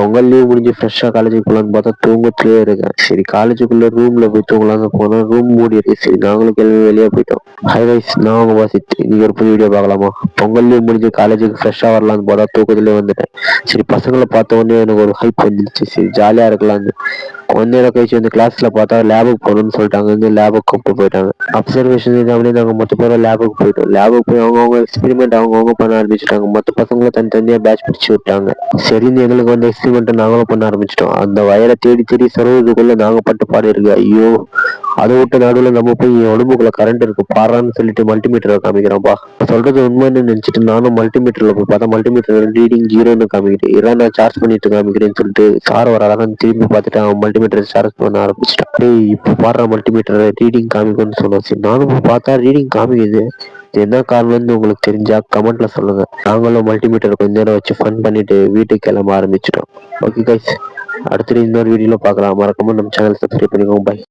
Pongal leave முடிஞ்சு ஃப்ரெஷ்ஷாக காலேஜுக்கு போகலான்னு பார்த்தா தூங்கத்திலே இருக்கேன். சரி காலேஜுக்குள்ளே ரூமில் போய் தூங்கலான்னு போனால் ரூம் மூடி இருக்கு. சரி நாங்களும் கிளம்பி வெளியே போயிட்டோம். ஹை ரைஸ், நான் உங்கள் வாசித். நீங்கள் ஒரு புது வீடியோ பார்க்கலாமா? பொங்கல் லீவ் முடிஞ்சு காலேஜுக்கு ஃப்ரெஷ்ஷாக வரலான்னு பார்த்தா தூக்கத்திலே வந்துட்டேன். சரி பசங்களை பார்த்த உடனே எனக்கு ஒரு ஹைப் வந்துடுச்சு. சரி ஜாலியாக இருக்கலான்னு கொஞ்ச நேரம் கழிச்சு வந்து கிளாஸில் பார்த்தா லேபுக்கு போகணும்னு சொல்லிட்டாங்க. வந்து லேபுக்கு கூப்பிட்டு போயிட்டாங்க. அப்சர்வேஷன் எக்ஸாம்லேயே நாங்கள் மொத்த பேரும் லேபுக்கு போயிட்டோம். லேபுக்கு போய் அவங்கவுங்க எக்ஸ்பெரிமெண்ட் அவங்கவுங்க பண்ண ஆரம்பிச்சிட்டாங்க. மற்ற பசங்களை தனித்தனியாக பேட்ச் பிடிச்சி விட்டாங்க. சரின்னு எங்களுக்கு வந்து எக்ஸ்பெரிமெண்ட்டை நாங்களும் பண்ண ஆரம்பிச்சிட்டோம். அந்த வயரை தேடி தேடி சொருவதுக்குள்ளே நாங்கள் பட்டு பாடு இருக்கு. ஐயோ, அதை விட்டு நடுவில் நம்ம போய் என் உடம்புக்குள்ள கரண்ட் இருக்கு பாறான்னு சொல்லிட்டு மல்டிமீட்டரை காமிக்கிறோம்ப்பா. சொல்றது உண்மைன்னு நினைச்சிட்டு நானும் மல்டிமீட்டர்ல போய் பார்த்தா மல்டிமீட்டர் ரீடிங் 0ன்னு காமிக்கிறேன். இதான் நான் சார்ஜ் பண்ணிட்டு காமிக்கிறேன்னு சொல்லிட்டு சார் வர அழகான்னு திரும்பி பார்த்துட்டு அவன் மல்டிமீட்டர் சார்ஜ் பண்ண ஆரம்பிச்சிட்டான். டேய் இப்போ பாடுற மல்டிமீட்டர் ரீடிங் காமிக்கும்னு சொன்னோம். சரி நானும் போய் பார்த்தா ரீடிங் காமிக்குது. என்ன காரணம்னு உங்களுக்கு தெரிஞ்சா கமெண்ட்ல சொல்லுங்க. நாங்களும் மல்டிமீட்டர் கொஞ்ச நேரம் வச்சு ஃபன் பண்ணிட்டு வீட்டுக்கு கிளம்ப ஆரம்பிச்சிட்டோம். ஓகே கைஸ், அடுத்த இன்னொரு வீடியோல பார்க்கலாம். மறக்காம நம்ம சேனல் சப்ஸ்கிரைப் பண்ணிக்கோங்க. பை.